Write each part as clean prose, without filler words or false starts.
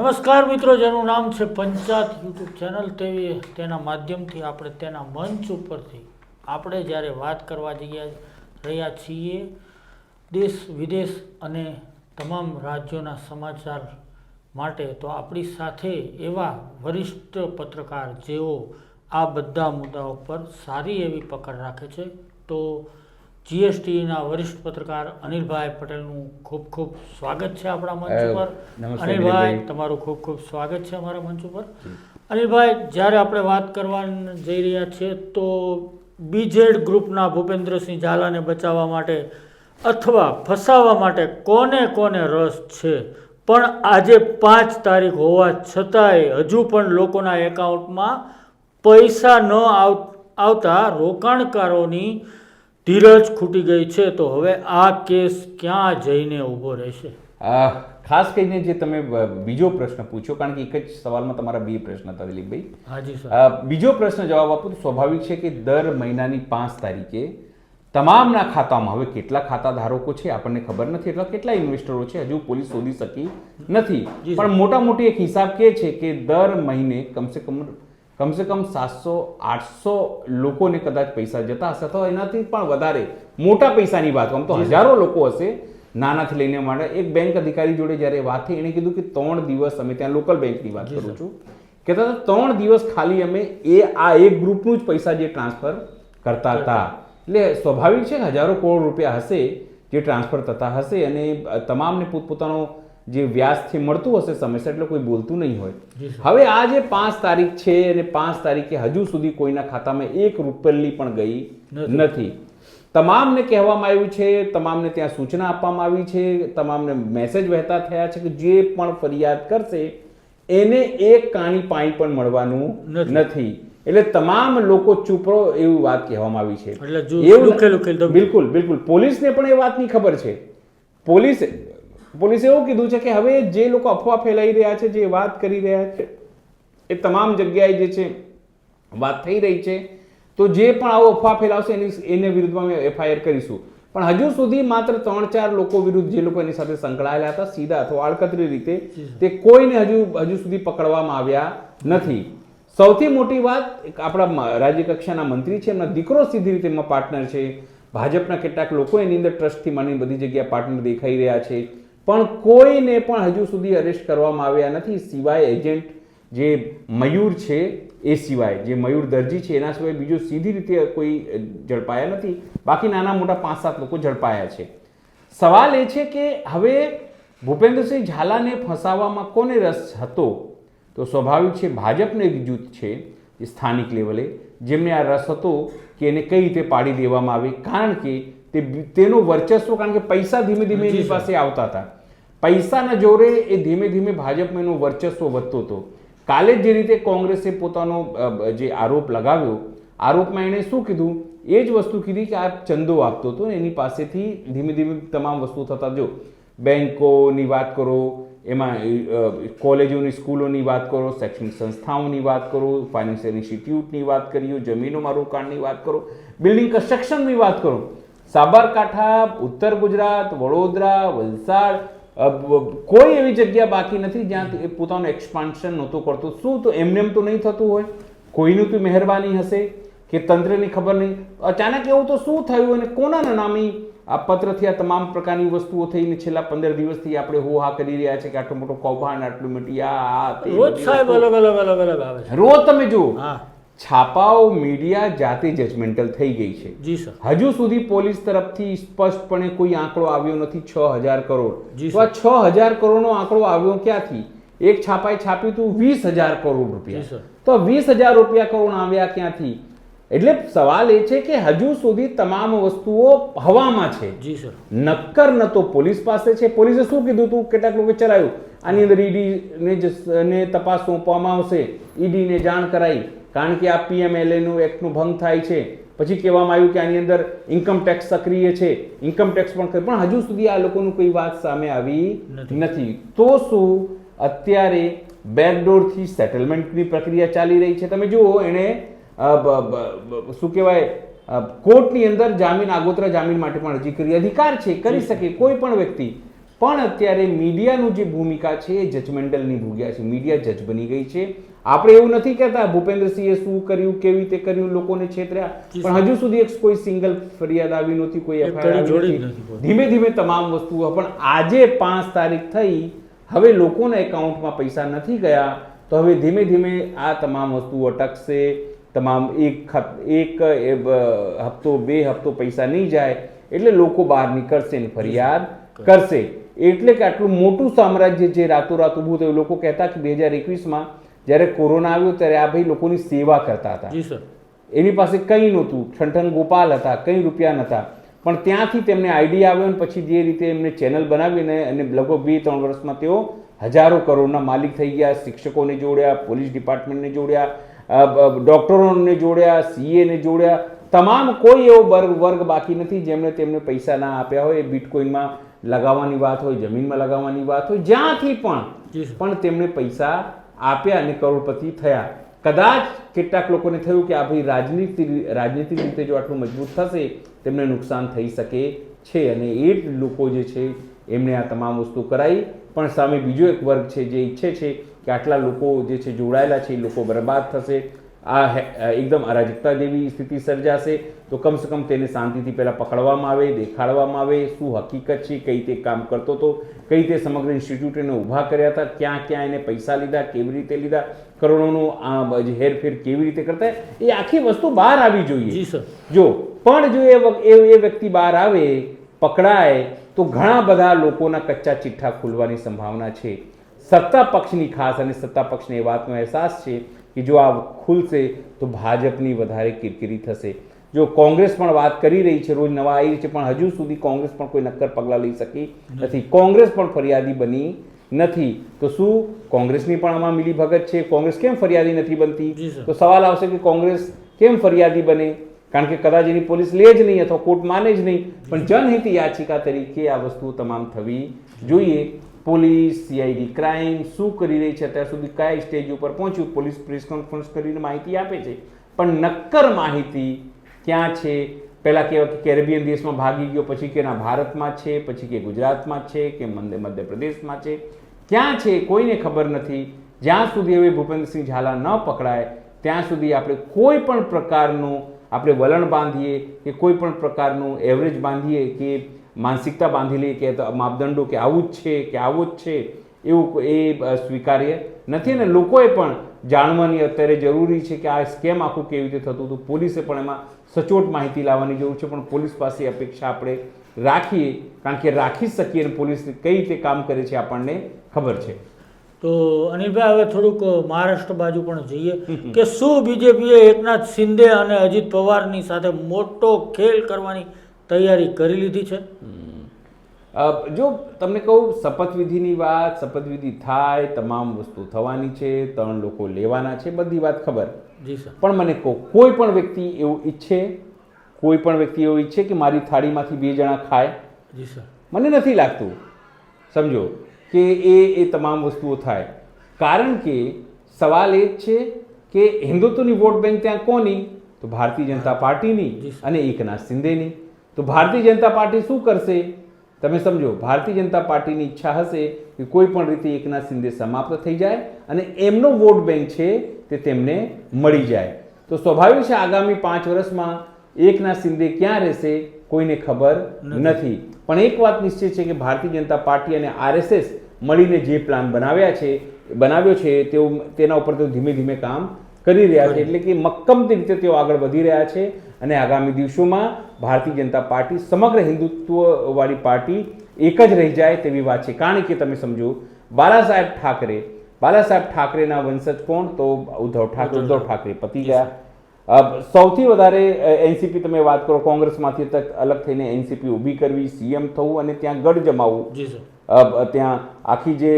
નમસ્કાર મિત્રો, જેનું નામ છે પંચાયત યુટ્યુબ ચેનલ, તેના માધ્યમથી આપણે તેના મંચ ઉપરથી આપણે જ્યારે વાત કરવા રહ્યા છીએ દેશ વિદેશ અને તમામ રાજ્યોના સમાચાર માટે, તો આપણી સાથે એવા વરિષ્ઠ પત્રકાર જેઓ આ બધા મુદ્દાઓ પર સારી એવી પકડ રાખે છે, તો જીએસટીના વરિષ્ઠ પત્રકાર અનિલભાઈ પટેલનું ખૂબ ખૂબ સ્વાગત છે આપણા મંચ ઉપર. અનિલભાઈ, તમારું ખૂબ ખૂબ સ્વાગત છે અમારા મંચ ઉપર. અનિલભાઈ, જ્યારે આપણે વાત કરવા જઈ રહ્યા છીએ તો બીજેડ ગ્રુપના ભૂપેન્દ્રસિંહ ઝાલાને બચાવવા માટે અથવા ફસાવવા માટે કોને કોને રસ છે, પણ આજે 5 તારીખ હોવા છતાંય હજુ પણ લોકોના એકાઉન્ટમાં પૈસા ન આવતા રોકાણકારોની ધીરજ ખૂટી ગઈ છે. તો હવે આ કેસ ક્યાં જઈને ઊભો રહેશે? ખાસ કરીને જે તમે બીજો પ્રશ્ન પૂછ્યો, કારણ કે એક જ સવાલમાં તમારા 2 પ્રશ્ન હતા દિલીપભાઈ. હાજી સર. બીજો પ્રશ્ન જવાબ આપું તો સ્વાભાવિક છે કે દર મહિનાની 5 તારીખે તમામના ખાતામાં, હવે કેટલા ખાતા ધારકો છે આપણને ખબર નથી, એટલે કેટલા ઇન્વેસ્ટરો છે હજુ પોલીસ શોધી શકી નથી, પણ મોટા મોટી એક હિસાબ કે છે કે દર મહિને કમસે કમ 700-800 લોકોને કદાચ પૈસા જતા હશે, અથવા એનાથી પણ વધારે મોટા પૈસાની વાત આમ તો હજારો લોકો હશે, નાનાથી લઈને માટે. એક બેંક અધિકારી જોડે જ્યારે વાત થઈ, એણે કીધું કે 3 દિવસ અમે ત્યાં લોકલ બેંકની વાત કરું છું, કહેતા હતા 3 દિવસ ખાલી અમે આ એક ગ્રુપનું જ પૈસા જે ટ્રાન્સફર કરતા હતા. એટલે સ્વાભાવિક છે કે હજારો કરોડ રૂપિયા હશે જે ટ્રાન્સફર થતા હશે, અને તમામને પોતપોતાનો જે વ્યાજથી મળતું હશે સમયસર, એટલે કોઈ બોલતું નહીં હોય. હવે આ જે 5 તારીખ છે અને 5 તારીખે હજુ સુધી કોઈના ખાતામાં 1 રૂપિયાની પણ ગઈ નથી. તમામને કહેવામાં આવ્યું છે, તમામને ત્યાં સૂચના આપવામાં આવી છે, તમામને મેસેજ વહેતા થયા છે કે જે પણ ફરિયાદ કરશે એને 1 કાણી પાણી પણ મળવાનું નથી. એટલે તમામ લોકો ચૂપ રહો એવી વાત કહેવામાં આવી છે. બિલકુલ બિલકુલ પોલીસને પણ એ વાતની ખબર છે. પોલીસે એવું કીધું છે કે હવે જે લોકો અફવા ફેલાઈ રહ્યા છે, જે વાત કરી રહ્યા છે, એ તમામ જગ્યાએ જે છે વાત થઈ રહી છે, તો જે પણ આવો અફવા ફેલાવશે એને વિરુદ્ધમાં અમે એફઆઈઆર કરીશું. પણ હજુ સુધી માત્ર 3-4 લોકો વિરુદ્ધ, જે લોકો એની સાથે સંકળાયેલા હતા સીધા અથવા આડકતરી રીતે, તે કોઈને હજુ સુધી પકડવામાં આવ્યા નથી. સૌથી મોટી વાત, આપણા રાજ્ય કક્ષાના મંત્રી છે, એમના દીકરો સીધી રીતે એમાં પાર્ટનર છે, ભાજપના કેટલાક લોકો એની અંદર ટ્રસ્ટથી માંડીને બધી જગ્યાએ પાર્ટનર દેખાઈ રહ્યા છે, પણ કોઈને પણ હજુ સુધી અરેસ્ટ કરવામાં આવ્યા નથી, સિવાય એજન્ટ જે મયુર છે એ સિવાય, જે મયુર દરજી છે એના સિવાય બીજો સીધી રીતે કોઈ ઝડપાયા નથી. બાકી નાના મોટા 5-7 લોકો ઝડપાયા છે. સવાલ એ છે કે હવે ભૂપેન્દ્રસિંહ ઝાલાને ફસાવવામાં કોને રસ હતો? તો સ્વાભાવિક છે ભાજપનું એક જૂથ છે જે સ્થાનિક લેવલે, જેમને આ રસ હતો કે એને કઈ રીતે પાડી દેવામાં આવે, કારણ કે તેનું વર્ચસ્વ, કારણ કે પૈસા ધીમે ધીમે એની પાસે આવતા હતા, પૈસાના જોરે એ ધીમે ધીમે ભાજપમાં એનું વર્ચસ્વ વધતો હતો. કાલે જે રીતે કોંગ્રેસે પોતાનો જે આરોપ લગાવ્યો, આરોપમાં એણે શું કીધું? એ જ વસ્તુ કીધી કે આ ચંદો આપતો હતો, એની પાસેથી ધીમે ધીમે તમામ વસ્તુ થતા. જો બેંકોની વાત કરો, એમાં કોલેજોની સ્કૂલોની વાત કરો, શૈક્ષણિક સંસ્થાઓની વાત કરો, ફાઇનાન્શિયલ ઇન્સ્ટિટ્યૂટની વાત કરીએ, જમીનોમાં રોકાણની વાત કરો, બિલ્ડિંગ કન્સ્ટ્રક્શનની વાત કરો, સાબરકાંઠા, ઉત્તર ગુજરાત, વડોદરા, વલસાડ, કોઈ એવી જગ્યા બાકી નથી જ્યાં એ પોતાનું એક્સપાન્શન નહોતો કરતો. શું તો એમને એમ તો નહીં થતું હોય? કોઈનું તો મહેરબાની હશે કે તંત્રની ખબર નહીં, અચાનક એવું તો શું થયું અને કોના નામી આ પત્રથી આ તમામ પ્રકારની વસ્તુઓ થઈને છેલ્લા 15 દિવસથી આપણે હોહા કરી રહ્યા છે કે આટલો મોટો કૌભાંડ, આટલું મોટી રોજ સાહેબ અલગ આવે છે. રોજ તમે જુઓ છાપાઓ, મીડિયા જાતે જજમેન્ટલ થઈ ગઈ છે. જી સર. હજુ સુધી પોલીસ તરફથી સ્પષ્ટપણે કોઈ આંકડો આવ્યો નથી. 6000 કરોડ. તો આ 6000 કરોડનો આંકડો આવ્યો ક્યાંથી? એક છાપાએ છાપ્યું હતું 20000 કરોડ રૂપિયા. તો 20000 રૂપિયા કરોડ આવ્યા ક્યાંથી? એટલે સવાલ એ છે કે હજુ સુધી તમામ વસ્તુઓ હવામાં છે. જી સર. નક્કર ન તો પોલીસ પાસે છે. પોલીસે શું કીધું હતું? કેટલાક લોકો ચલાવ્યું, આની અંદર ઈડીને તપાસ સોંપવામાં આવશે, ઈડીને જાણ કરાઈ, કારણ કે આ PMLA એક્ટનો ભંગ થાય છે. પછી કહેવામાં આવ્યું કે આની અંદર ઇન્કમ ટેક્સ સક્રિય છે, ઇન્કમ ટેક્સ પણ હજુ સુધી આ લોકોનું કોઈ વાત સામે આવી નથી. તો શું અત્યારે બેકડોરથી સેટલમેન્ટની પ્રક્રિયા ચાલી રહી છે? તમે જુઓ, એણે શું કહેવાય, કોર્ટની અંદર જામીન, આગોતરા જામીન માટે પણ અરજી કરી. અધિકાર છે, કરી શકે કોઈ પણ વ્યક્તિ. પણ અત્યારે મીડિયાનું જે ભૂમિકા છે એ જજમેન્ટલની ભૂમિકા છે. મીડિયા જજ બની ગઈ છે. આપણે એવું નથી કહેતા ભૂપેન્દ્રસિંહે શું કર્યું, કેવી રીતે કર્યું, લોકોને છેતર્યા, પણ હજુ સુધી કોઈ સિંગલ ફરિયાદ આવી નહોતી, કોઈ FIR આવી નથી. ધીમે ધીમે તમામ વસ્તુઓ, પણ આજે 5 તારીખ થઈ, હવે લોકોના એકાઉન્ટમાં પૈસા નથી ગયા, તો હવે ધીમે ધીમે આ તમામ વસ્તુઓ અટકશે. તમામ એક હપ્તો 2 હપ્તો પૈસા નહીં જાય એટલે લોકો બહાર નીકળશે ને ફરિયાદ કરશે. એટલે કે આટલું મોટું સામ્રાજ્ય જે રાતોરાત ઊભું થયું. લોકો કહેતા કે 2021માં જ્યારે કોરોના આવ્યો ત્યારે આ ભાઈ લોકોની સેવા કરતા હતા, એની પાસે કંઈ નહોતું, ઠનઠન ગોપાલ હતા, કંઈ રૂપિયા નહોતા, પણ ત્યાંથી તેમને આઈડિયા આવ્યો ને પછી જે રીતે એમને ચેનલ બનાવીને અને લગભગ 2-3 વર્ષમાં તેઓ હજારો કરોડના માલિક થઈ ગયા. શિક્ષકોને જોડ્યા, પોલીસ ડિપાર્ટમેન્ટને જોડ્યા, ડોક્ટરોને જોડ્યા, CAને જોડ્યા, તમામ કોઈ એવો વર્ગ બાકી નથી જેમણે તેમને પૈસા ના આપ્યા હોય. એ બિટકોઇનમાં લગાવવાની વાત હોય, જમીનમાં લગાવવાની વાત હોય, જ્યાંથી પણ તેમણે પૈસા આપ્યા અને કરોડપતિ થયા. કદાચ કેટલાક લોકોને થયું કે આ ભાઈ રાજનીતિક રીતે જો આટલું મજબૂત થશે તેમને નુકસાન થઈ શકે છે, અને એ જ લોકો જે છે એમણે આ તમામ વસ્તુ કરાવી. પણ સામે બીજો એક વર્ગ છે જે ઈચ્છે છે કે આટલા લોકો જે છે જોડાયેલા છે એ લોકો બરબાદ થશે, આ એકદમ અરાજકતા જેવી સ્થિતિ સર્જાશે, તો કમસે કમ તેને શાંતિથી પહેલાં પકડવામાં આવે, દેખાડવામાં આવે શું હકીકત છે, કઈ રીતે કામ કરતો હતો, કઈ રીતે સમગ્ર ઇન્સ્ટિટ્યૂટને ઊભા કર્યા હતા, ક્યાં ક્યાં એને પૈસા લીધા, કેવી રીતે લીધા, કરોડોનું હેરફેર કેવી રીતે કરતા, એ આખી વસ્તુ બહાર આવી જોઈએ. જો એ વ્યક્તિ બહાર આવે, પકડાય, તો ઘણા બધા લોકોના કચ્ચા ચિઠ્ઠા ખુલવાની સંભાવના છે. સત્તા પક્ષની ખાસ, અને સત્તા પક્ષને એ વાતનો અહેસાસ છે કે જો આ ખુલશે તો ભાજપની વધારે કિરકિરી થશે. જો કોંગ્રેસ પણ વાત કરી રહી છે, રોજ નવા આવી છે, પણ હજુ સુધી કોંગ્રેસ પણ કોઈ નક્કર પગલાં લઈ શકી નથી. કોંગ્રેસ પણ ફરિયાદી બની નથી, તો શું કોંગ્રેસની પણ આમાં મિલીભગત છે? કોંગ્રેસ કેમ ફરિયાદી નથી બનતી? તો સવાલ આવશે કે કોંગ્રેસ કેમ ફરિયાદી બને? કારણ કે કદાચ એની પોલીસ લે જ નહીં અથવા કોર્ટ માને જ નહીં. પણ જનહિત યાચિકા તરીકે આ વસ્તુ તમામ થવી જોઈએ. પોલીસ, CID ક્રાઇમ શું કરી રહી છે, અત્યાર સુધી કયા સ્ટેજ ઉપર પહોંચ્યું, પોલીસ પ્રેસ કોન્ફરન્સ કરીને માહિતી આપે છે, પણ નક્કર માહિતી ક્યાં છે? પહેલાં કહેવાય કે કેરેબિયન દેશમાં ભાગી ગયો, પછી કે ના ભારતમાં છે, પછી કે ગુજરાતમાં છે, કે મધ્યપ્રદેશમાં છે, ક્યાં છે કોઈને ખબર નથી. જ્યાં સુધી હવે ભૂપેન્દ્રસિંહ ઝાલા ન પકડાય ત્યાં સુધી આપણે કોઈ પણ પ્રકારનું આપણે વલણ બાંધીએ કે કોઈ પણ પ્રકારનું એવરેજ બાંધીએ કે માનસિકતા બાંધી લઈએ કે માપદંડો કે આવું જ છે કે આવું જ છે, એવું એ સ્વીકાર્ય નથી. અને લોકોએ પણ જાણવાની અત્યારે જરૂરી છે કે આ સ્કેમ આખું કેવી રીતે થતું હતું. પોલીસે પણ એમાં સચોટ માહિતી લાવવાની જરૂર છે, પણ પોલીસ પાસે અપેક્ષા આપણે રાખીએ, કારણ કે રાખી શકીએ અને પોલીસ કઈ રીતે કામ કરે છે આપણને ખબર છે. તો અનિલભાઈ, હવે થોડુંક મહારાષ્ટ્ર બાજુ પણ જઈએ કે શું બીજેપીએ એકનાથ શિંદે અને અજીત પવારની સાથે મોટો ખેલ કરવાની તૈયારી કરી લીધી છે? જો તમને કહું, શપથવિધિની વાત, શપથવિધિ થાય, તમામ વસ્તુ થવાની છે, 3 લોકો લેવાના છે, બધી વાત ખબર. જી સર. પણ મને કહો, કોઈ પણ વ્યક્તિ એવું ઈચ્છે કે મારી થાળીમાંથી 2 જણા ખાય? જી સર. મને નથી લાગતું, સમજો કે એ તમામ વસ્તુઓ થાય. કારણ કે સવાલ એ જ છે કે હિન્દુત્વની વોટ બેંક ત્યાં કોની? તો ભારતીય જનતા પાર્ટીની અને એકનાથ શિંદેની. તો ભારતીય જનતા પાર્ટી શું કરશે? તમે સમજો, ભારતીય જનતા પાર્ટીની ઈચ્છા હશે કે કોઈ પણ રીતે એકનાથ શિંદે સમાપ્ત થઈ જાય અને એમનો વોટ બેંક છે તે તેમને મળી જાય. તો સ્વાભાવિક છે આગામી 5 વર્ષમાં એકનાથ શિંદે ક્યાં રહેશે કોઈને ખબર નથી. પણ એક વાત નિશ્ચિત છે કે ભારતીય જનતા પાર્ટી અને RSS મળીને જે પ્લાન બનાવ્યો છે તેના ઉપર તેઓ ધીમે ધીમે કામ કરી રહ્યા છે. એટલે કે મક્કમથી રીતે તેઓ આગળ વધી રહ્યા છે અને આગામી દિવસોમાં ભારતીય જનતા પાર્ટી સમગ્ર હિન્દુત્વવાળી પાર્ટી એક જ રહી જાય તેવી વાત છે. કારણ કે તમે સમજો, બાલાસાહેબ ઠાકરેના વંશજ કોણ? તો ઉદ્ધવ ઠાકરે પતી ગયા. સૌથી વધારે NCP તમે વાત કરો, કોંગ્રેસમાંથી અલગ થઈને NCP ઊભી કરવી, CM થવું અને ત્યાં ગઢ જમાવવું. ત્યાં આખી જે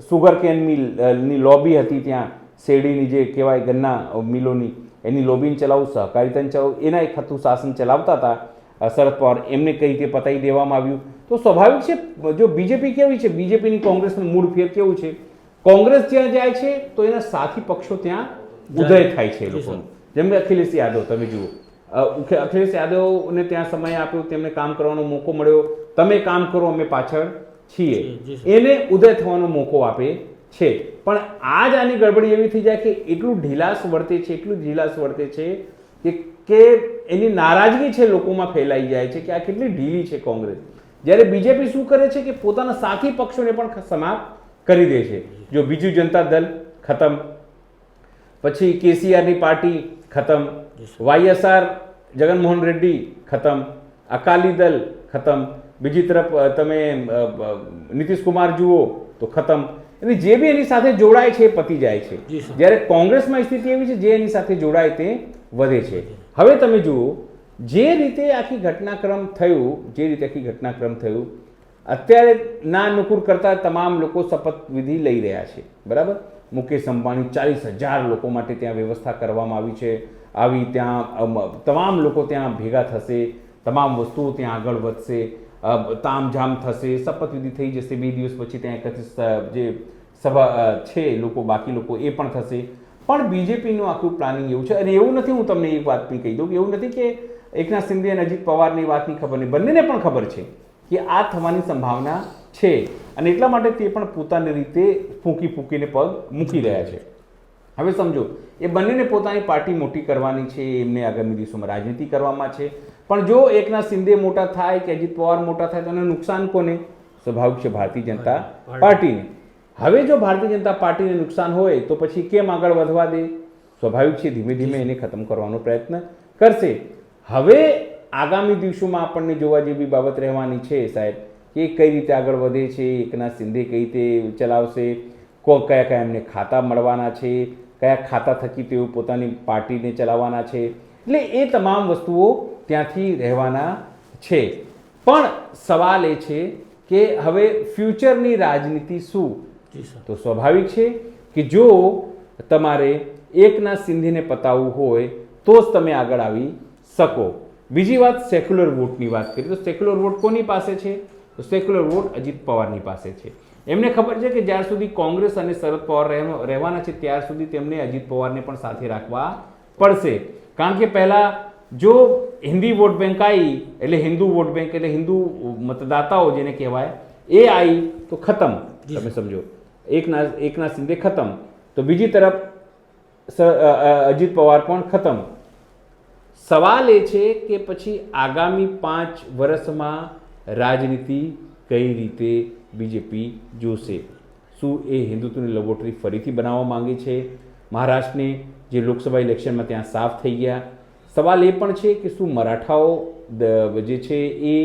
સુગર કેન મિલની લોબી હતી, ત્યાં શેરડીની જે કહેવાય ગન્ના મિલોની, એની લોબીને ચલાવવું, સહકારિતાને ચલાવવું, એના એક હતું શાસન ચલાવતા હતા શરદ પવાર, એમને કઈ રીતે પતાવી દેવામાં આવ્યું. તો સ્વાભાવિક છે, જો બીજેપી કેવી છે, બીજેપીની કોંગ્રેસનું મૂળ ફેર કેવું છે, કોંગ્રેસ જ્યાં જાય છે તો એના સાથી પક્ષો ત્યાં ઉદય થાય છે લોકોનું. જેમ કે અખિલેશ યાદવ તમે જુઓ, અખિલેશ યાદવને ત્યાં સમય આપ્યો, તેમને કામ કરવાનો મોકો મળ્યો, તમે કામ કરો અમે પાછળ છીએ, જી સર. એને ઉદય થવાનો મોકો આપે છે. પણ આજ આની ગડબડી એવી થઈ જાય કે એટલું ઢીલાસ વર્તે છે, એટલું ઢીલાસ વર્તે છે કે એની નારાજગી છે લોકોમાં ફેલાઈ જાય છે કે આ કેટલી ઢીલી છે કોંગ્રેસ. જ્યારે બીજેપી શું કરે છે કે પોતાના સાથી પક્ષોને પણ સમાપ્ત કરી દે છે. જો બીજુ જનતા દળ ખતમ, પછી કેસીઆરની પાર્ટી ખતમ, વાયએસઆર જગનમોહન રેડ્ડી ખતમ, અકાલી દળ ખતમ, બીજી તરફ તમે નીતિશ કુમાર જુઓ તો ખતમ. એટલે જે બી એની સાથે જોડાય છે એ પતી જાય છે. જી સર. જ્યારે કોંગ્રેસમાં સ્થિતિ એવી છે જે એની સાથે જોડાય તે વધે છે. હવે તમે જુઓ જે રીતે આખી ઘટનાક્રમ થયું, અત્યારે ના નુકુર કરતા તમામ લોકો શપથવિધિ લઈ રહ્યા છે, બરાબર. મુકેશ અંબાણી 40,000 લોકો માટે ત્યાં વ્યવસ્થા કરવામાં આવી છે. ત્યાં તમામ લોકો ત્યાં ભેગા થશે, તમામ વસ્તુઓ ત્યાં આગળ વધશે, તામઝામ થશે, શપથવિધિ થઈ જશે. 2 દિવસ પછી ત્યાં એકત્રિત જે સભા છે લોકો, બાકી લોકો એ પણ થશે. પણ બીજેપીનું આખું પ્લાનિંગ એવું છે. અને એવું નથી, હું તમને એક વાત બી કહી દઉં કે એવું નથી કે એકનાથ શિંદે અને અજીત પવારની વાતની ખબર નહીં, બંનેને પણ ખબર છે કે આ થવાની સંભાવના છે. અને એટલા માટે તે પણ પોતાની રીતે ફૂંકીને પગ મૂકી રહ્યા છે. હવે સમજો, એ બંનેને પોતાની પાર્ટી મોટી કરવાની છે, એમને આગામી દિવસોમાં રાજનીતિ કરવામાં છે. પણ જો એકનાથ શિંદે મોટા થાય કે અજીત પવાર મોટા થાય તો એને નુકસાન કોને? સ્વાભાવિક છે ભારતીય જનતા પાર્ટીને. હવે જો ભારતીય જનતા પાર્ટીને નુકસાન હોય તો પછી કેમ આગળ વધવા દે? સ્વાભાવિક છે ધીમે ધીમે એને ખતમ કરવાનો પ્રયત્ન કરશે. હવે આગામી દિવસોમાં આપણને જોવા જેવી બાબત રહેવાની છે સાહેબ, કે કઈ રીતે આગળ વધે છે, એકનાથ શિંદે કઈ રીતે ચલાવશે, કયા કયા એમને ખાતા મળવાના છે, કયા ખાતા થકી તેઓ પોતાની પાર્ટીને ચલાવવાના છે. એટલે એ તમામ વસ્તુઓ ત્યાંથી રહેવાના છે. પણ સવાલ એ છે કે હવે ફ્યુચરની રાજનીતિ શું? તો સ્વાભાવિક છે કે જો તમારે એકનાથ શિંદેને પતાવવું હોય તો જ તમે આગળ આવી શકો. બીજી વાત, સેક્યુલર વોટની વાત કરીએ તો સેક્યુલર વોટ કોની પાસે છે? તો સેક્યુલર વોટ અજીત પવારની પાસે છે. એમને ખબર છે કે જ્યાર સુધી કોંગ્રેસ અને શરદ પવાર રહેવાના છે ત્યાર સુધી તેમને અજીત પવારને પણ સાથે રાખવા પડશે. કારણ કે પહેલા જો હિન્દી વોટ બેંક આવી એટલે હિન્દુ વોટ બેંક એટલે હિન્દુ મતદાતાઓ જેને કહેવાય એ આવી તો ખતમ. તમે સમજો, એકનાથ શિંદે ખતમ, તો બીજી તરફ અજીત પવાર પણ ખતમ. સવાલ એ છે કે પછી આગામી 5 વર્ષમાં રાજનીતિ કઈ રીતે બીજેપી જોશે? શું એ હિન્દુત્વની લેબોરેટરી ફરીથી બનાવવા માંગે છે? મહારાષ્ટ્રને જે લોકસભા ઇલેક્શનમાં ત્યાં સાફ થઈ ગયા. સવાલ એ પણ છે કે શું મરાઠાઓ જે છે એ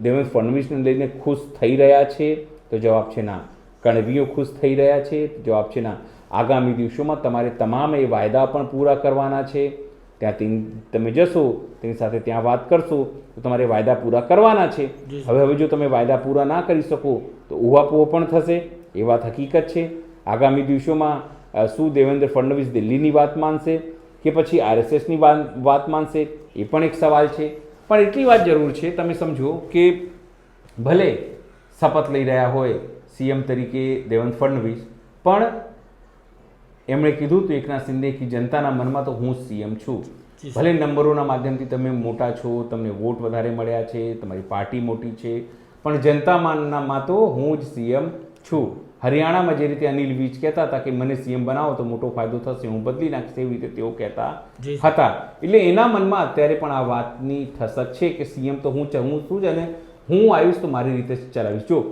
દેવેન્દ્ર ફડણવીસને લઈને ખુશ થઈ રહ્યા છે? તો જવાબ છે ના. કણવીઓ ખુશ થઈ રહ્યા છે? જવાબ છે ના. આગામી દિવસોમાં તમારે તમામ એ વાયદા પણ પૂરા કરવાના છે. ત્યાં તમે જશો, તેની સાથે ત્યાં વાત કરશો તો તમારે વાયદા પૂરા કરવાના છે. હવે જો તમે વાયદા પૂરા ના કરી શકો તો ઉહાપોહ પણ થશે, એ વાત હકીકત છે. આગામી દિવસોમાં શું દેવેન્દ્ર ફડણવીસ દિલ્હીની વાત માનશે કે પછી આરએસએસની વાત માનશે? એ પણ એક સવાલ છે. પણ એટલી વાત જરૂર છે, તમે સમજો કે ભલે શપથ લઈ રહ્યા હોય સીએમ તરીકે દેવેન્દ્ર ફડણવીસ, પણ એમણે કીધું તો એકનાથ શિંદે કે જનતાના મનમાં તો હું જ સીએમ છું. ભલે નંબરોના માધ્યમથી તમે મોટા છો, તમને વોટ વધારે મળ્યા છે, તમારી પાર્ટી મોટી છે, પણ જનતામાં તો હું જ સીએમ છું. હરિયાણામાં જે રીતે અનિલ વિજ કહેતા હતા કે મને સીએમ બનાવો તો મોટો ફાયદો થશે, હું બદલી નાખીશ, એવી રીતે તેઓ કહેતા હતા. એટલે એના મનમાં અત્યારે પણ આ વાતની ઠસક છે કે સીએમ તો હું છું જ, અને હું આવીશ તો મારી રીતે ચલાવીશ. જો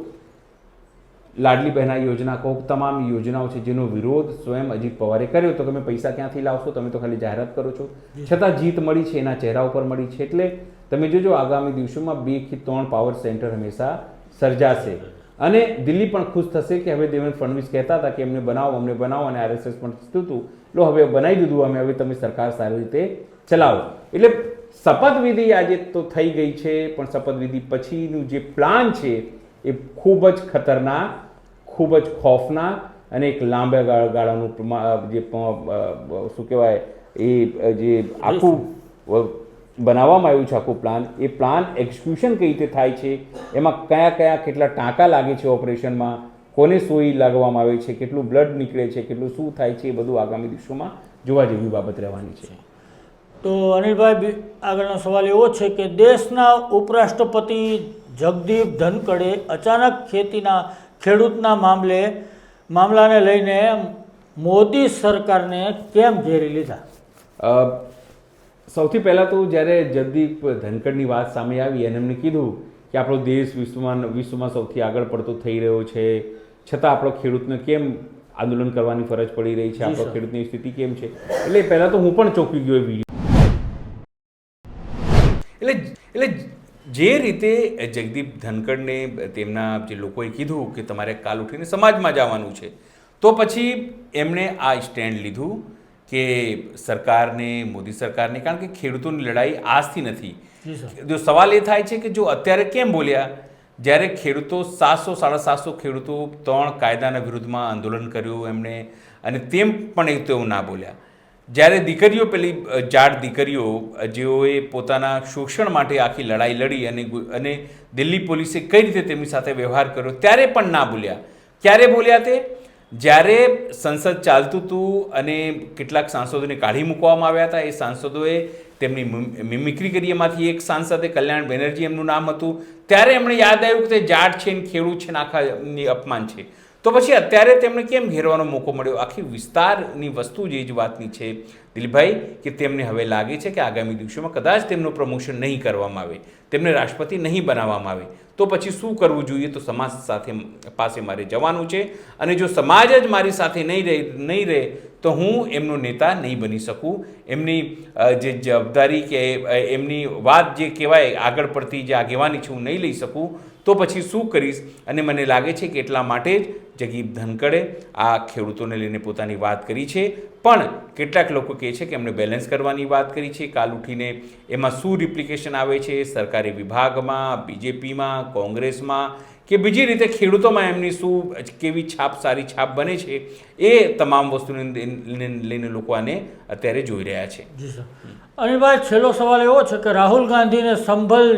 લાડલી બહેના યોજના કહો, તમામ યોજનાઓ છે જેનો વિરોધ સ્વયં અજીત પવારે કર્યો, તો તમે પૈસા ક્યાંથી લાવશો? તમે તો ખાલી જાહેરાત કરો છો. છતાં જીત મળી છે, એના ચહેરા ઉપર મળી છે. એટલે તમે જોજો આગામી દિવસોમાં 2 થી 3 પાવર સેન્ટર હંમેશા સર્જાશે. અને દિલ્હી પણ ખુશ થશે કે હવે દેવેન્દ્ર ફડણવીસ કહેતા હતા કે અમને બનાવો, અને આરએસએસ પણ કીધું હતું, લો હવે બનાવી દીધું અમે, હવે તમે સરકાર સારી રીતે ચલાવો. એટલે શપથવિધિ આજે તો થઈ ગઈ છે, પણ શપથવિધિ પછીનું જે પ્લાન છે એ ખૂબ જ ખતરનાક, ખૂબ જ ખોફનાક અને એક લાંબા ગાળાનું જે શું કહેવાય એ જે આખું બનાવવામાં આવ્યું છે આખું પ્લાન, એ પ્લાન એક્ઝિક્યુશન કઈ રીતે થાય છે, એમાં કયા કેટલા ટાંકા લાગે છે ઓપરેશનમાં, કોને સોઈ લાગવામાં આવે છે, કેટલું બ્લડ નીકળે છે, કેટલું શું થાય છે, એ બધું આગામી દિવસોમાં જોવા જેવી બાબત રહેવાની છે. તો અનિલભાઈ આગળનો સવાલ એવો છે કે દેશના ઉપરાષ્ટ્રપતિ જગદીપ ધનખડે અચાનક ખેડૂતના મામલાને લઈને મોદી સરકારને કેમ ઘેરી લીધા? સૌથી પહેલાં તો જ્યારે જગદીપ ધનખડની વાત સામે આવી અને એમને કીધું કે આપણો દેશ વિશ્વમાં સૌથી આગળ પડતો થઈ રહ્યો છે, છતાં આપણો ખેડૂતને કેમ આંદોલન કરવાની ફરજ પડી રહી છે, આપણો ખેડૂતની સ્થિતિ કેમ છે, એટલે પહેલાં તો હું પણ ચોંકી ગયો એ વિડીયો. એટલે જે રીતે જગદીપ ધનખડને તેમના જે લોકોએ કીધું કે તમારે કાલ ઉઠીને સમાજમાં જવાનું છે, તો પછી એમણે આ સ્ટેન્ડ લીધું કે સરકારને, મોદી સરકારને, કારણ કે ખેડૂતોની લડાઈ આજથી નથી. જો સવાલ એ થાય છે કે જો અત્યારે કેમ બોલ્યા, જ્યારે ખેડૂતો 700-750 ખેડૂતો 3 કાયદાના વિરુદ્ધમાં આંદોલન કર્યું એમણે, અને તેમ પણ એ તેઓ ના બોલ્યા. જ્યારે દીકરીઓ, પેલી જાટ દીકરીઓ જેઓએ પોતાના શોષણ માટે આખી લડાઈ લડી અને દિલ્હી પોલીસે કઈ રીતે તેમની સાથે વ્યવહાર કર્યો, ત્યારે પણ ના બોલ્યા. ક્યારે બોલ્યા તે? જ્યારે સંસદ ચાલતું હતું અને કેટલાક સાંસદોને કાઢી મૂકવામાં આવ્યા હતા. એ સાંસદોએ તેમની મિમિક્રી કરી. એમાંથી એક સાંસદે, કલ્યાણ બેનર્જી એમનું નામ હતું, ત્યારે એમણે યાદ આવ્યું કે તે જાટ છે ને ખેડૂત છે ને આખાની અપમાન છે. તો પછી અત્યારે તેમને કેમ ઘેરવાનો મોકો મળ્યો? આખી વિસ્તારની વસ્તુ જ એ જ વાતની છે દિલીપભાઈ, કે તેમને હવે લાગે છે કે આગામી દિવસોમાં કદાચ તેમનું પ્રમોશન નહીં કરવામાં આવે, તેમને રાષ્ટ્રપતિ નહીં બનાવવામાં આવે, તો પછી શું કરવું જોઈએ? તો સમાજ પાસે મારે જવાનું છે, અને જો સમાજ જ મારી સાથે નહીં રહે તો હું એમનો નેતા નહીં બની શકું. એમની જે જવાબદારી કે એમની વાત જે કહેવાય આગળ પડતી જે આગેવાની છે હું નહીં લઈ શકું, તો પછી શું કરીશ? અને મને લાગે છે કે એટલા માટે જ જગદીપ ધનખડે આ ખેડૂતોને લઈને પોતાની વાત કરી છે. પણ કેટલાક લોકો કહે છે કે એમણે બેલેન્સ કરવાની વાત કરી છે. કાલ ઉઠીને એમાં શું રિપ્લિકેશન આવે છે સરકારી વિભાગમાં, બીજેપીમાં, કોંગ્રેસમાં કે બીજી રીતે ખેડૂતોમાં એમની શું કેવી સારી છાપ બને છે, એ તમામ વસ્તુને લઈને લોકો આને અત્યારે જોઈ રહ્યા છે. જી સર. અનિલભાઈ, છેલ્લો સવાલ એવો છે કે રાહુલ ગાંધીને સંભલ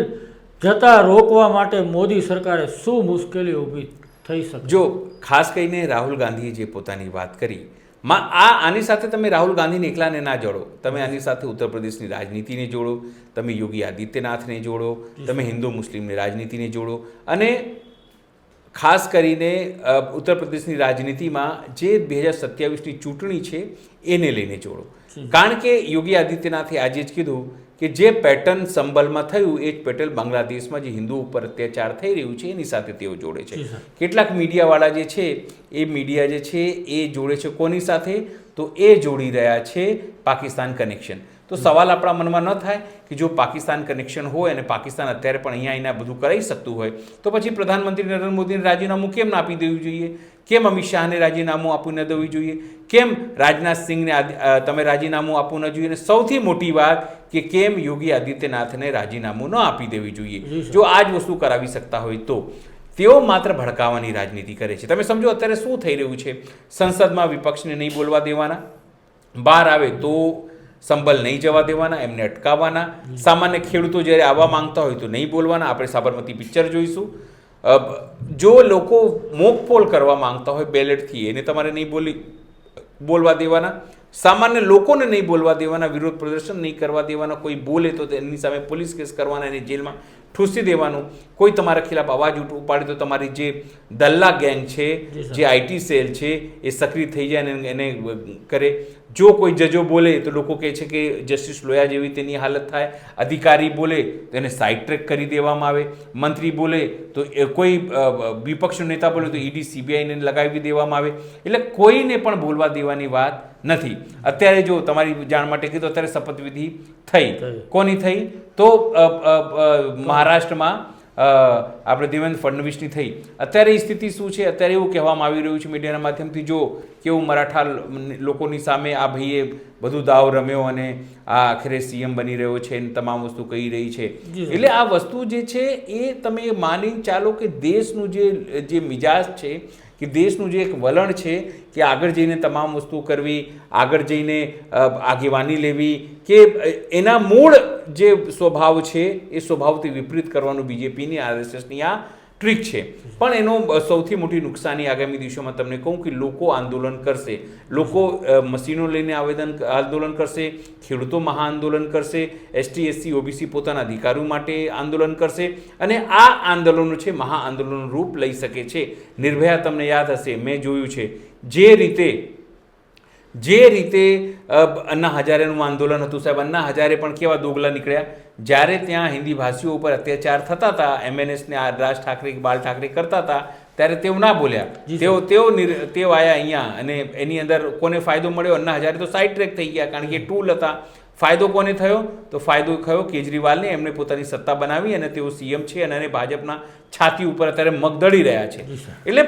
જતા રોકવા માટે મોદી સરકારે શું મુશ્કેલી ઊભી થઈ શકે? જો ખાસ કરીને રાહુલ ગાંધીએ જે પોતાની વાત કરી, આની સાથે તમે રાહુલ ગાંધીને એકલાને ના જોડો, તમે આની સાથે ઉત્તર પ્રદેશની રાજનીતિને જોડો, તમે યોગી આદિત્યનાથને જોડો, તમે હિન્દુ મુસ્લિમની રાજનીતિને જોડો, અને ખાસ કરીને ઉત્તર પ્રદેશની રાજનીતિમાં જે 2027ની ચૂંટણી છે એને લઈને જોડો. કારણ કે યોગી આદિત્યનાથે આજે જ કીધું કે જે પેટર્ન સંભલમાં થયું એ જ પેટર્ન બાંગ્લાદેશમાં જે હિન્દુ ઉપર અત્યાચાર થઈ રહ્યું છે એની સાથે તેઓ જોડે છે. કેટલાક મીડિયાવાળા જે છે એ મીડિયા જે છે એ જોડે છે કોની સાથે? તો એ જોડી રહ્યા છે પાકિસ્તાન કનેક્શન. તો સવાલ આપણા મનમાં ન થાય કે જો પાકિસ્તાન કનેક્શન હોય અને પાકિસ્તાન અત્યારે પણ અહીંયા બધું કરાવી શકતું હોય, તો પછી પ્રધાનમંત્રી નરેન્દ્ર મોદીને રાજીનામું કેમ ના આપી દેવું જોઈએ? કેમ અમિત શાહને રાજીનામું આપવું ન દેવું જોઈએ? કેમ રાજનાથ સિંહને તમે રાજીનામું આપવું ન જોઈએ? અને સૌથી મોટી વાત કે કેમ યોગી આદિત્યનાથને રાજીનામું ન આપી દેવી જોઈએ? જો આ જ વસ્તુ કરાવી શકતા હોય તો તેઓ માત્ર ભડકાવાની રાજનીતિ કરે છે. તમે સમજો અત્યારે શું થઈ રહ્યું છે? સંસદમાં વિપક્ષને નહીં બોલવા દેવાના, બહાર આવે તો સંભલ નહીં જવા દેવાના, એમને અટકાવવાના, સામાન્ય ખેડૂતો જ્યારે આવવા માંગતા હોય તો નહીં બોલવાના. આપણે સાબરમતી પિક્ચર જોઈશું. જો લોકો મોકપોલ કરવા માંગતા હોય બેલેટથી, એને તમારે નહીં બોલવા દેવાના. સામાન્ય લોકોને નહીં બોલવા દેવાના, વિરોધ પ્રદર્શન નહીં કરવા દેવાના. કોઈ બોલે તો એની સામે પોલીસ કેસ કરવાના, એને જેલમાં ઠૂસી દેવાનું. કોઈ તમારા ખિલાફ અવાજ ઉપાડે તો તમારી જે દલ્લા ગેંગ છે, જે આઈટી સેલ છે, એ સક્રિય થઈ જાય અને એને કરે. જો કોઈ જજો બોલે તો લોકો કહે છે કે જસ્ટિસ લોયા જેવી તેની હાલત થાય. અધિકારી બોલે તો એને સાઇડ ટ્રેક કરી દેવામાં આવે. મંત્રી બોલે તો કોઈ વિપક્ષનો નેતા બોલે તો ઈડી સીબીઆઈને લગાવી દેવામાં આવે. એટલે કોઈને પણ બોલવા દેવાની વાત નથી. અત્યારે જો તમારી જાણ માટે કીધું, અત્યારે શપથવિધિ થઈ. કોની થઈ? તો મહારાષ્ટ્રમાં આપણે દેવેન્દ્ર ફડણવીસની થઈ. અત્યારે સ્થિતિ શું છે? અત્યારે એવું કહેવામાં આવી રહ્યું છે મીડિયાના માધ્યમથી, જો કેવું મરાઠા લોકોની સામે આ ભાઈએ બધું દાવ રમ્યો અને આ આખરે સીએમ બની રહ્યો છે અને તમામ વસ્તુ કહી રહી છે. એટલે આ વસ્તુ જે છે એ તમે માની ચાલો કે દેશનું જે મિજાજ છે, કે દેશનું જે એક વલણ છે કે આગળ જઈને તમામ વસ્તુ કરવી, આગળ જઈને આગેવાની લેવી, કે એના મૂળ જે સ્વભાવ છે એ સ્વભાવથી વિપરીત કરવાનું બીજેપીની, આરએસએસની આ ટ્રીક છે. પણ એનો સૌથી મોટી નુકસાની આગામી દિવસોમાં તમને કહું કે લોકો આંદોલન કરશે, લોકો મશીનો લઈને આંદોલન કરશે, ખેડૂતો મહાઆંદોલન કરશે, એસટી એસસી ઓબીસી પોતાના અધિકારો માટે આંદોલન કરશે અને આ આંદોલનો છે મહાઆંદોલનનું રૂપ લઈ શકે છે. નિર્ભયા તમને યાદ હશે, મેં જોયું છે જે રીતે અન્ના હજારેનું આંદોલન હતું સાહેબ, અન્ના હજારે પણ કેવા દોગલા નીકળ્યા જ્યારે ત્યાં હિન્દી ભાષીઓ ઉપર અત્યાચાર થતા હતા, એમએનએસને રાજ ઠાકરે બાલ ઠાકરે કરતા હતા ત્યારે તેઓ ના બોલ્યા, તેઓ આવ્યા અહીંયા અને એની અંદર કોને ફાયદો મળ્યો? અન્ના હજારે તો સાઈડ ટ્રેક થઈ ગયા કારણ કે ટૂલ હતા. ફાયદો કોને થયો? તો ફાયદો થયો કેજરીવાલને. એમણે પોતાની સત્તા બનાવી અને તેઓ સીએમ છે અને ભાજપના છાતી ઉપર અત્યારે મગદળી રહ્યા છે. એટલે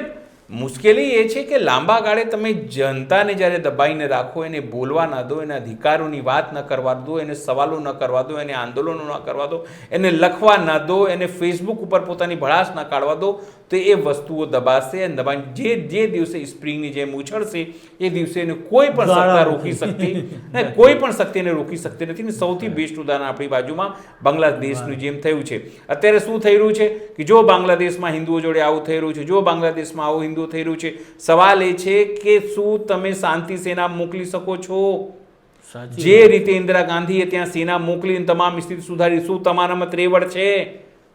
મુશ્કેલી એ છે કે લાંબા ગાળે તમે જનતાને જ્યારે દબાઈને રાખો, એને બોલવા ના દો, એના અધિકારોની વાત ન કરવા દો, એને સવાલો ન કરવા દો, એને આંદોલનો ન કરવા દો, એને લખવા ના દો, એને ફેસબુક ઉપર પોતાની ભડાશ ન કાઢવા દો, તો એ વસ્તુઓ દબાશે અને દબાઈ જે દિવસે સ્પ્રિંગની જેમ ઉછળશે એ દિવસે એને કોઈ પણ સત્તા રોકી શકતી કોઈ પણ શક્તિ એને રોકી શકતી નથી. ને સૌથી બેસ્ટ ઉદાહરણ આપણી બાજુમાં બાંગ્લાદેશનું જેમ થયું છે. અત્યારે શું થઈ રહ્યું છે કે જો બાંગ્લાદેશમાં હિન્દુઓ જોડે આવું થઈ રહ્યું છે, જો બાંગ્લાદેશમાં આવું હિન્દુઓ થઈ રહ્યું છે, સવાલ એ છે કે શું તમે શાંતિ સેના મોકલી શકો છો? જે રીતે ઇન્દિરા ગાંધીએ ત્યાં સેના મોકલીને તમામ સ્થિતિ સુધારી, શું તમારામાં ત્રેવડ છે?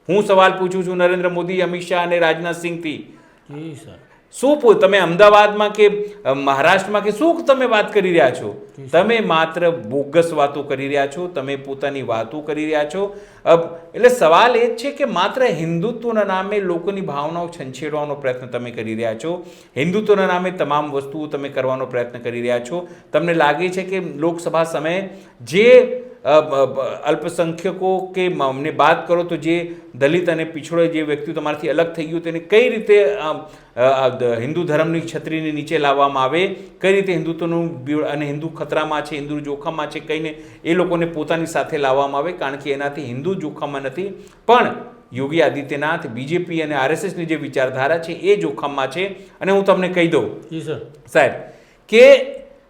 હું સવાલ પૂછું છું નરેન્દ્ર મોદી, અમિત શાહ અને રાજનાથસિંહથી. શું તમે અમદાવાદમાં કે મહારાષ્ટ્રમાં કે શું તમે વાત કરી રહ્યા છો? તમે માત્ર બોગસ વાતો કરી રહ્યા છો, તમે પોતાની વાતો કરી રહ્યા છો. એટલે સવાલ એ જ છે કે માત્ર હિન્દુત્વના નામે લોકોની ભાવનાઓ છંછેડવાનો પ્રયત્ન તમે કરી રહ્યા છો. હિન્દુત્વના નામે તમામ વસ્તુઓ તમે કરવાનો પ્રયત્ન કરી રહ્યા છો. તમને લાગે છે કે લોકસભા સમયે જે અલ્પસંખ્યકો કે અમને બાદ કરો તો જે દલિત અને પીછડો જે વ્યક્તિ તમારાથી અલગ થઈ ગયું તેને કઈ રીતે હિન્દુ ધર્મની છત્રીની નીચે લાવવામાં આવે, કઈ રીતે હિન્દુત્વનું અને હિન્દુ ખતરામાં છે, હિન્દુ જોખમમાં છે, કહીને એ લોકોને પોતાની સાથે લાવવામાં આવે. કારણ કે એનાથી હિન્દુ જોખમમાં નથી પણ યોગી આદિત્યનાથ, બીજેપી અને આરએસએસની જે વિચારધારા છે એ જોખમમાં છે. અને હું તમને કહી દઉં સાહેબ કે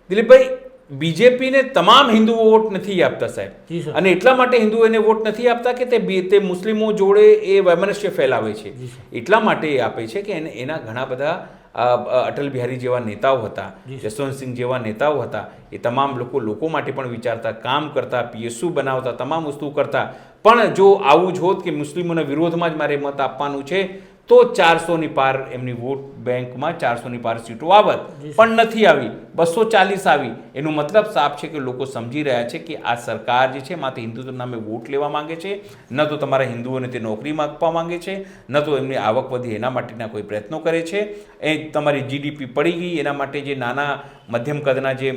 દિલીપભાઈ, બીજેપીને તમામ હિન્દુઓ વોટ નથી આપતા સાહેબ, અને એટલા માટે હિન્દુઓ એને વોટ નથી આપતા કે તે મુસ્લિમો જોડે એ વૈમનસ્ય ફેલાવે છે. એટલા માટે એ આપે છે કે એના ઘણા બધા અટલ બિહારી જેવા નેતાઓ હતા, જસવંતસિંહ જેવા નેતાઓ હતા, એ તમામ લોકો માટે પણ વિચારતા, કામ કરતા, પીએસયુ બનાવતા, તમામ વસ્તુ કરતા. પણ જો આવું જ હોત કે મુસ્લિમોના વિરોધમાં જ મારે મત આપવાનું છે તો 400ની પાર એમની વોટ બેંકમાં 400ની પાર સીટો આવત, પણ નથી આવી, 240 આવી. એનો મતલબ સાફ છે કે લોકો સમજી રહ્યા છે કે આ સરકાર જે છે માત્ર હિન્દુત્વ નામે વોટ લેવા માંગે છે, ન તો તમારા હિન્દુઓને તે નોકરીમાં આપવા માંગે છે, ન તો એમની આવક વધી એના માટેના કોઈ પ્રયત્નો કરે છે. એ તમારી જીડીપી પડી ગઈ એના માટે જે નાના મધ્યમ કદના જે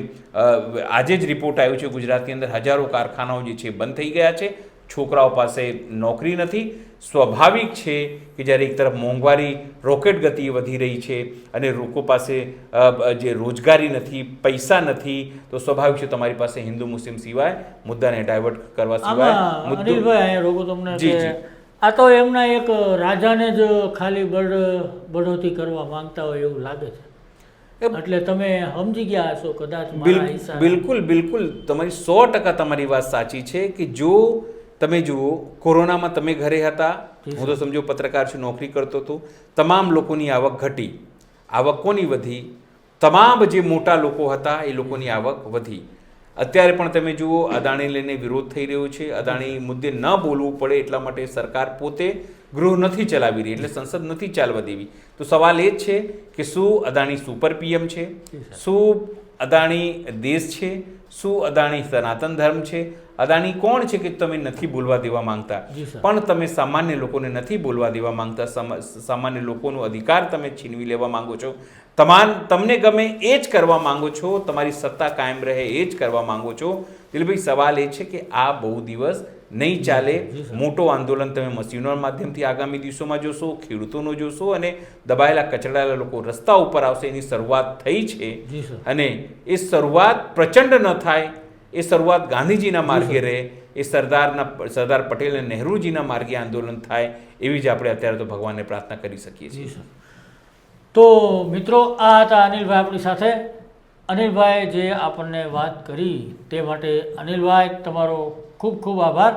આજે જ રિપોર્ટ આવ્યો છે ગુજરાતની અંદર હજારો કારખાનાઓ જે છે બંધ થઈ ગયા છે, છોકરાઓ પાસે નોકરી નથી. સ્વાભાવિક છે કે જ્યારે એક તરફ મોંઘવારી રોકેટ ગતિએ વધી રહી છે અને લોકો પાસે જે રોજગારી નથી, પૈસા નથી, તો સ્વાભાવિક છે તમારી પાસે હિન્દુ મુસ્લિમ સિવાય મુદ્દાને ડાયવર્ટ કરવા સિવાય અનિલભાઈ રોગો તમને આ તો એમના એક રાજાને જ ખાલી બઢોતી કરવા માંગતા હોય એવું લાગે છે. એટલે તમે સમજી ગયા હશો કદાચ. બિલકુલ તમારી 100% તમારી વાત સાચી છે કે જો તમે જુઓ કોરોનામાં તમે ઘરે હતા, હું તો સમજો પત્રકાર છું, નોકરી કરતો હતો, તમામ લોકોની આવક ઘટી. આવક કોની વધી? તમામ જે મોટા લોકો હતા એ લોકોની આવક વધી. અત્યારે પણ તમે જુઓ અદાણી લઈને વિરોધ થઈ રહ્યો છે. અદાણી મુદ્દે ન બોલવું પડે એટલા માટે સરકાર પોતે ગૃહ નથી ચલાવી રહી, એટલે સંસદ નથી ચાલવા દેવી. તો સવાલ એ જ છે કે શું અદાણી સુપર પીએમ છે? શું અદાણી દેશ છે? શું અદાણી સનાતન ધર્મ છે? અદાણી કોણ છે કે તમે નથી બોલવા દેવા માંગતા? પણ તમે સામાન્ય લોકોને નથી બોલવા દેવા માંગતા, સામાન્ય લોકોનો અધિકાર તમે છીનવી લેવા માંગો છો. તમને ગમે એ જ કરવા માંગો છો, તમારી સત્તા કાયમ રહે એ જ કરવા માંગો છો. દિલભાઈ સવાલ એ છે કે આ બહુ દિવસ નહીં ચાલે. મોટો આંદોલન તમે મશીનોના માધ્યમથી આગામી દિવસોમાં જોશો, ખેડૂતોનો જોશો અને દબાયેલા કચડાયેલા લોકો રસ્તા ઉપર આવશે. એની શરૂઆત થઈ છે અને એ શરૂઆત પ્રચંડ ન થાય, એ શરૂઆત ગાંધીજીના માર્ગે રહે, એ સરદાર પટેલ અને નહેરુજીના માર્ગે આંદોલન થાય એવી જ આપણે અત્યારે તો ભગવાનને પ્રાર્થના કરી શકીએ છીએ. તો મિત્રો, આ હતા અનિલભાઈ આપણી સાથે. અનિલભાઈ જે આપણને વાત કરી તે માટે અનિલભાઈ તમારો ખૂબ ખૂબ આભાર.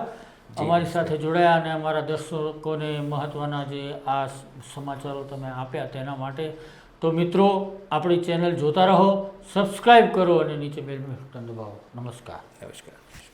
અમારી સાથે જોડાયા અને અમારા દર્શકોને મહત્ત્વના જે આ સમાચારો તમે આપ્યા તેના માટે. તો મિત્રો, આપણી ચેનલ જોતા રહો, સબસ્ક્રાઈબ કરો અને નીચે બેલ બટન દબાવો. નમસ્કાર. નમસ્કાર.